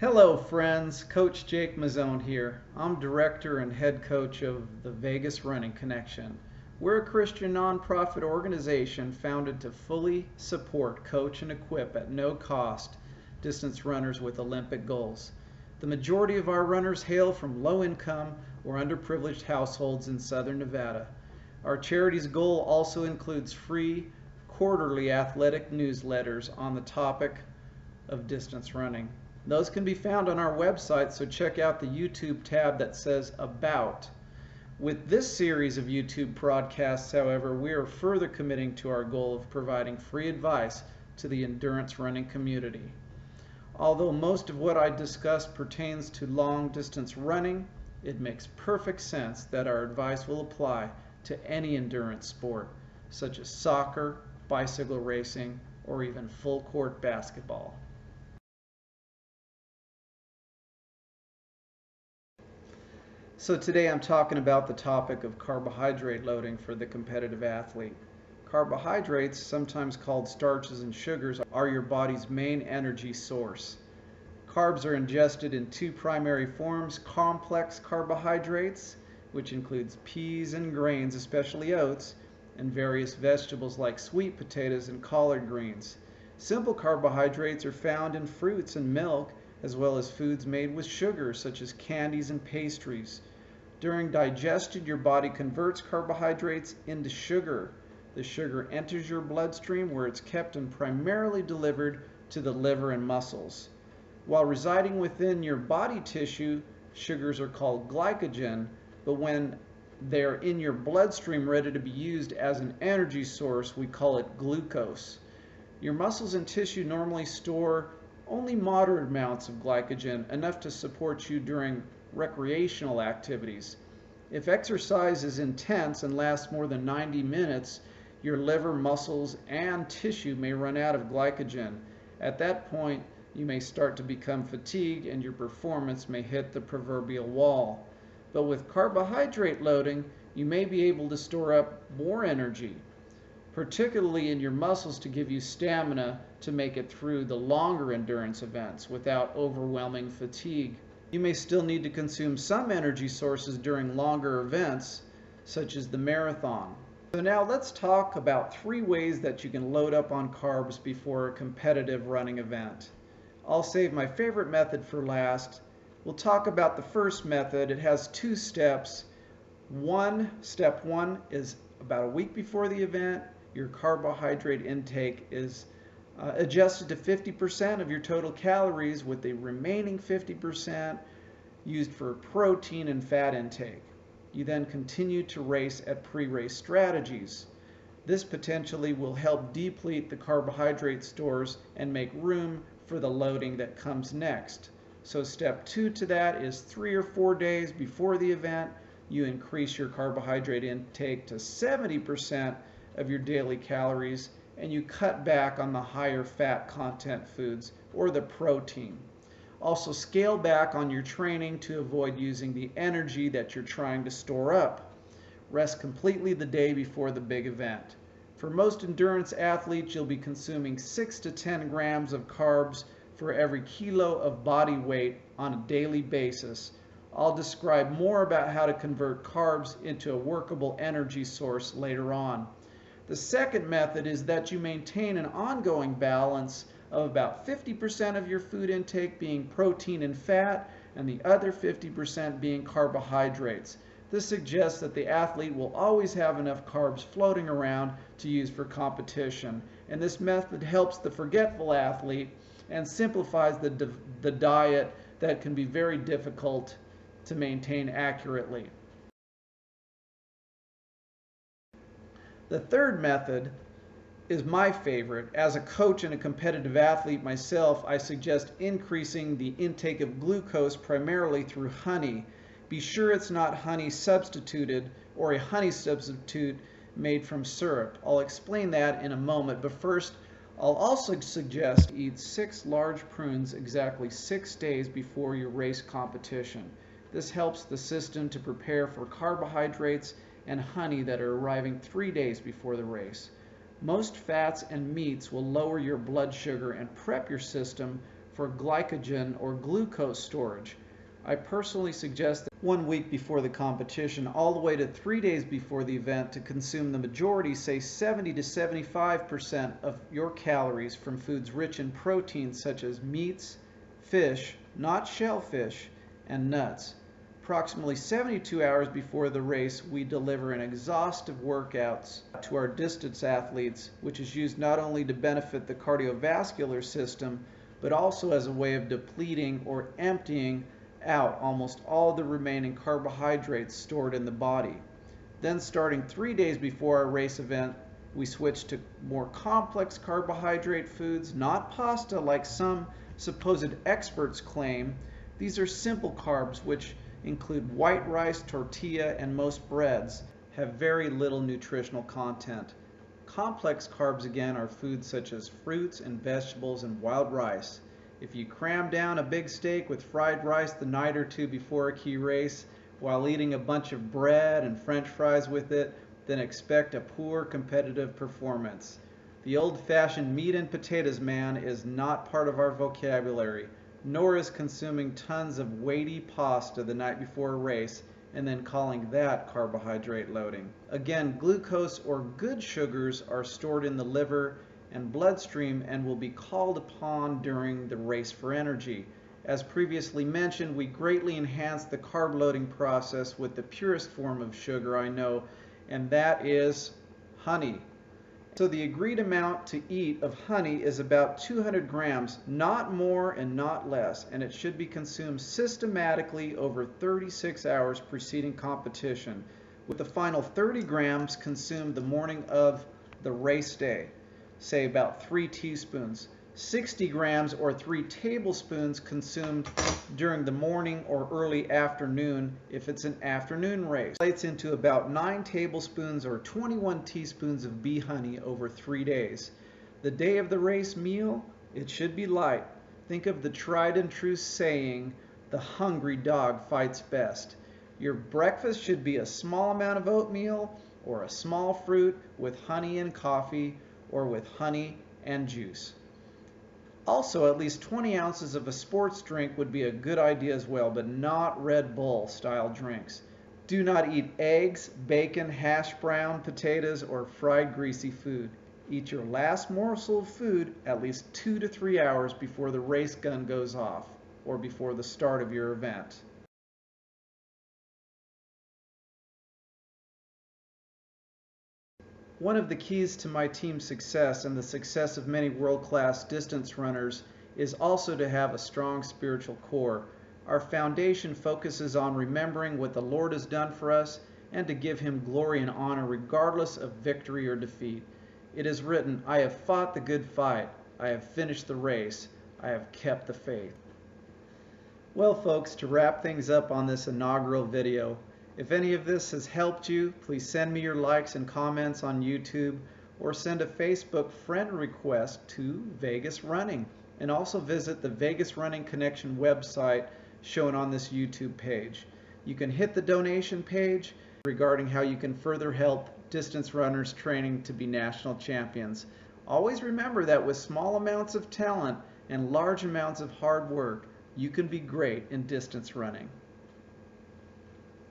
Hello friends, Coach Jake Mazzone here. I'm director and head coach of the Vegas Running Connection. We're a Christian nonprofit organization founded to fully support, coach, and equip at no cost distance runners with Olympic goals. The majority of our runners hail from low-income or underprivileged households in Southern Nevada. Our charity's goal also includes free quarterly athletic newsletters on the topic of distance running. Those can be found on our website, so check out the YouTube tab that says About. With this series of YouTube broadcasts, however, we are further committing to our goal of providing free advice to the endurance running community. Although most of what I discuss pertains to long distance running, it makes perfect sense that our advice will apply to any endurance sport, such as soccer, bicycle racing, or even full court basketball. So today I'm talking about the topic of carbohydrate loading for the competitive athlete. Carbohydrates, sometimes called starches and sugars, are your body's main energy source. Carbs are ingested in two primary forms: complex carbohydrates, which includes peas and grains, especially oats, and various vegetables like sweet potatoes and collard greens. Simple carbohydrates are found in fruits and milk, as well as foods made with sugar, such as candies and pastries. During digestion, your body converts carbohydrates into sugar. The sugar enters your bloodstream, where it's kept and primarily delivered to the liver and muscles. While residing within your body tissue, sugars are called glycogen, but when they're in your bloodstream ready to be used as an energy source, we call it glucose. Your muscles and tissue normally store only moderate amounts of glycogen, enough to support you during recreational activities. If exercise is intense and lasts more than 90 minutes, your liver, muscles, and tissue may run out of glycogen. At that point, you may start to become fatigued and your performance may hit the proverbial wall. But with carbohydrate loading, you may be able to store up more energy, particularly in your muscles, to give you stamina to make it through the longer endurance events without overwhelming fatigue. You may still need to consume some energy sources during longer events, such as the marathon. So now let's talk about 3 ways that you can load up on carbs before a competitive running event. I'll save my favorite method for last. We'll talk about the first method. It has 2 steps. Step 1 is about a week before the event. Your carbohydrate intake is adjusted to 50% of your total calories, with the remaining 50% used for protein and fat intake. You then continue to race at pre-race strategies. This potentially will help deplete the carbohydrate stores and make room for the loading that comes next. So step 2 to that is 3 or 4 days before the event, you increase your carbohydrate intake to 70% of your daily calories, and you cut back on the higher fat content foods or the protein. Also, scale back on your training to avoid using the energy that you're trying to store up. Rest completely the day before the big event. For most endurance athletes, you'll be consuming 6 to 10 grams of carbs for every kilo of body weight on a daily basis. I'll describe more about how to convert carbs into a workable energy source later on. The second method is that you maintain an ongoing balance of about 50% of your food intake being protein and fat, and the other 50% being carbohydrates. This suggests that the athlete will always have enough carbs floating around to use for competition, and this method helps the forgetful athlete and simplifies the diet that can be very difficult to maintain accurately. The third method is my favorite. As a coach and a competitive athlete myself, I suggest increasing the intake of glucose primarily through honey. Be sure it's not honey substituted or a honey substitute made from syrup. I'll explain that in a moment, but first I'll also suggest eat 6 large prunes exactly 6 days before your race competition. This helps the system to prepare for carbohydrates and honey that are arriving 3 days before the race. Most fats and meats will lower your blood sugar and prep your system for glycogen or glucose storage. I personally suggest that 1 week before the competition all the way to 3 days before the event to consume the majority, say 70 to 75% of your calories from foods rich in protein such as meats, fish, not shellfish, and nuts. Approximately 72 hours before the race, we deliver an exhaustive workouts to our distance athletes, which is used not only to benefit the cardiovascular system, but also as a way of depleting or emptying out almost all the remaining carbohydrates stored in the body. Then starting 3 days before our race event, we switch to more complex carbohydrate foods, not pasta like some supposed experts claim. These are simple carbs which include white rice, tortilla, and most breads, have very little nutritional content. Complex carbs again are foods such as fruits and vegetables and wild rice. If you cram down a big steak with fried rice the night or two before a key race while eating a bunch of bread and french fries with it, then expect a poor competitive performance. The old-fashioned meat and potatoes man is not part of our vocabulary, nor is consuming tons of weighty pasta the night before a race and then calling that carbohydrate loading. Again, glucose or good sugars are stored in the liver and bloodstream and will be called upon during the race for energy. As previously mentioned, we greatly enhance the carb loading process with the purest form of sugar I know, and that is honey. So the agreed amount to eat of honey is about 200 grams, not more and not less, and it should be consumed systematically over 36 hours preceding competition, with the final 30 grams consumed the morning of the race day, say about 3 teaspoons. 60 grams or 3 tablespoons consumed during the morning or early afternoon if it's an afternoon race. Relates into about 9 tablespoons or 21 teaspoons of bee honey over 3 days. The day of the race meal, it should be light. Think of the tried and true saying, the hungry dog fights best. Your breakfast should be a small amount of oatmeal or a small fruit with honey and coffee or with honey and juice. Also, at least 20 ounces of a sports drink would be a good idea as well, but not Red Bull style drinks. Do not eat eggs, bacon, hash brown potatoes, or fried greasy food. Eat your last morsel of food at least 2 to 3 hours before the race gun goes off or before the start of your event. One of the keys to my team's success and the success of many world-class distance runners is also to have a strong spiritual core. Our foundation focuses on remembering what the Lord has done for us and to give Him glory and honor regardless of victory or defeat. It is written, "I have fought the good fight. I have finished the race. I have kept the faith." Well, folks, to wrap things up on this inaugural video, if any of this has helped you, please send me your likes and comments on YouTube or send a Facebook friend request to Vegas Running. And also visit the Vegas Running Connection website shown on this YouTube page. You can hit the donation page regarding how you can further help distance runners training to be national champions. Always remember that with small amounts of talent and large amounts of hard work, you can be great in distance running.